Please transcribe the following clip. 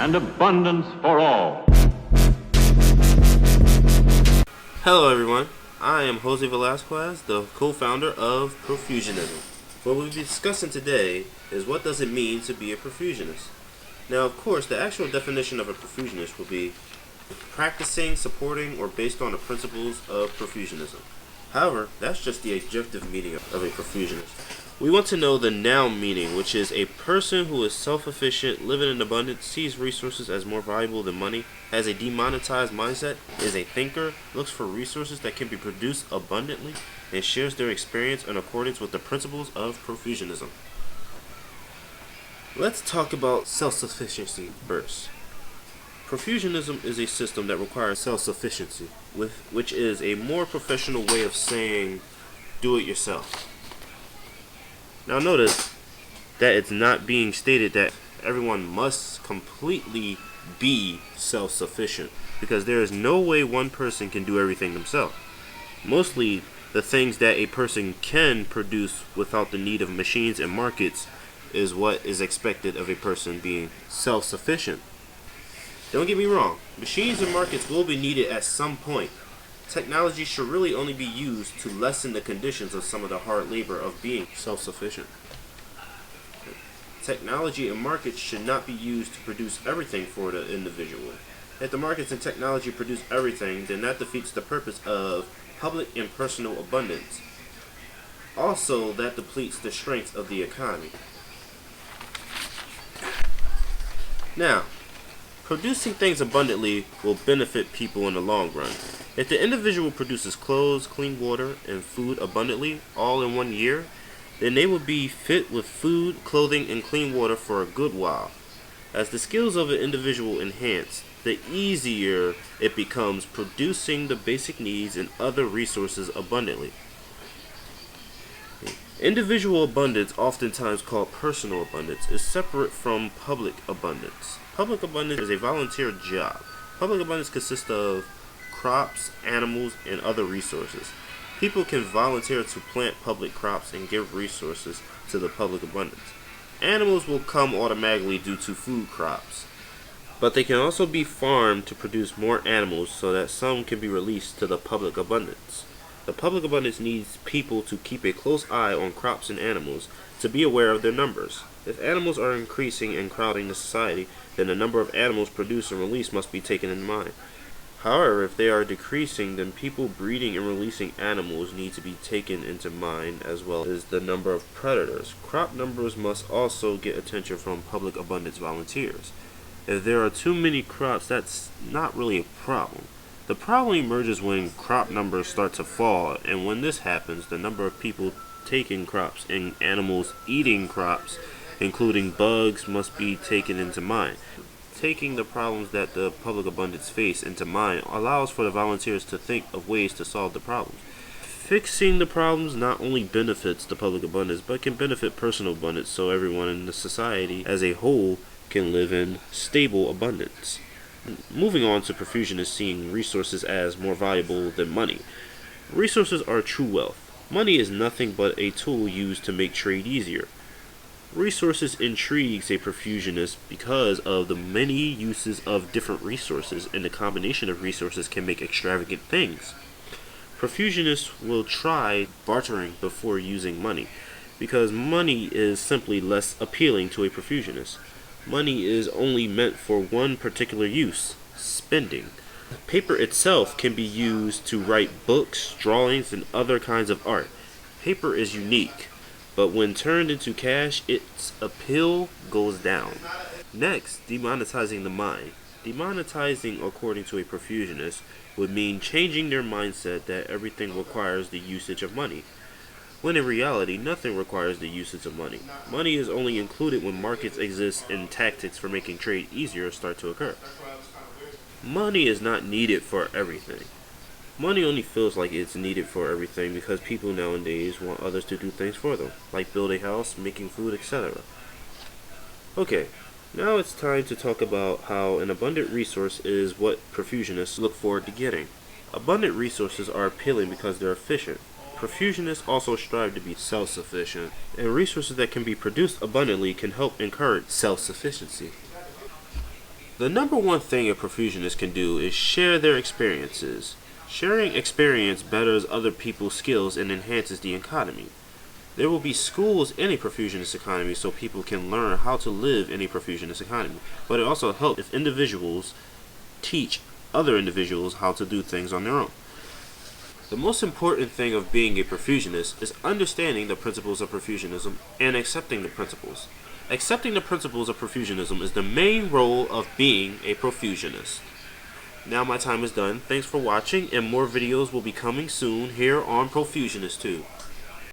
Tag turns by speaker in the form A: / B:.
A: and abundance for all.
B: Hello everyone, I am Jose Velasquez, the co-founder of Profusionism. What we'll be discussing today is what does it mean to be a Profusionist. Now of course, the actual definition of a Profusionist will be practicing, supporting, or based on the principles of Profusionism. However, that's just the adjective meaning of a Profusionist. We want to know the noun meaning, which is a person who is self-sufficient, living in abundance, sees resources as more valuable than money, has a demonetized mindset, is a thinker, looks for resources that can be produced abundantly, and shares their experience in accordance with the principles of Profusionism. Let's talk about self-sufficiency first. Profusionism is a system that requires self-sufficiency, which is a more professional way of saying do it yourself. Now notice that it's not being stated that everyone must completely be self-sufficient, because there is no way one person can do everything themselves. Mostly the things that a person can produce without the need of machines and markets is what is expected of a person being self-sufficient. Don't get me wrong, machines and markets will be needed at some point. Technology should really only be used to lessen the conditions of some of the hard labor of being self-sufficient. Technology and markets should not be used to produce everything for the individual. If the markets and technology produce everything, then that defeats the purpose of public and personal abundance. Also, that depletes the strength of the economy. Now, producing things abundantly will benefit people in the long run. If the individual produces clothes, clean water, and food abundantly all in 1 year, then they will be fit with food, clothing, and clean water for a good while. As the skills of an individual enhance, the easier it becomes producing the basic needs and other resources abundantly. Individual abundance, oftentimes called personal abundance, is separate from public abundance. Public abundance is a volunteer job. Public abundance consists of crops, animals, and other resources. People can volunteer to plant public crops and give resources to the public abundance. Animals will come automatically due to food crops, but they can also be farmed to produce more animals so that some can be released to the public abundance. The public abundance needs people to keep a close eye on crops and animals to be aware of their numbers. If animals are increasing and crowding the society, then the number of animals produced and released must be taken in mind. However, if they are decreasing, then people breeding and releasing animals need to be taken into mind, as well as the number of predators. Crop numbers must also get attention from public abundance volunteers. If there are too many crops, that's not really a problem. The problem emerges when crop numbers start to fall, and when this happens, the number of people taking crops and animals eating crops, including bugs, must be taken into mind. Taking the problems that the public abundance face into mind allows for the volunteers to think of ways to solve the problems. Fixing the problems not only benefits the public abundance, but can benefit personal abundance, so everyone in the society as a whole can live in stable abundance. Moving on to Profusionists seeing resources as more valuable than money. Resources are true wealth. Money is nothing but a tool used to make trade easier. Resources intrigues a Profusionist because of the many uses of different resources, and the combination of resources can make extravagant things. Profusionists will try bartering before using money, because money is simply less appealing to a Profusionist. Money is only meant for one particular use: spending. Paper itself can be used to write books, drawings, and other kinds of art. Paper is unique, but when turned into cash, its appeal goes down. Next, demonetizing the mind. Demonetizing, according to a Profusionist, would mean changing their mindset that everything requires the usage of money, when in reality, nothing requires the usage of money. Money is only included when markets exist and tactics for making trade easier start to occur. Money is not needed for everything. Money only feels like it's needed for everything because people nowadays want others to do things for them, like build a house, making food, etc. Okay, now it's time to talk about how an abundant resource is what Profusionists look forward to getting. Abundant resources are appealing because they're efficient. Profusionists also strive to be self-sufficient, and resources that can be produced abundantly can help encourage self-sufficiency. The number one thing a profusionist can do is share their experiences. Sharing experience betters other people's skills and enhances the economy. There will be schools in a profusionist economy so people can learn how to live in a profusionist economy, but it also helps if individuals teach other individuals how to do things on their own. The most important thing of being a profusionist is understanding the principles of profusionism and accepting the principles. Accepting the principles of profusionism is the main role of being a profusionist. Now my time is done. Thanks for watching, and more videos will be coming soon here on Profusionist 2.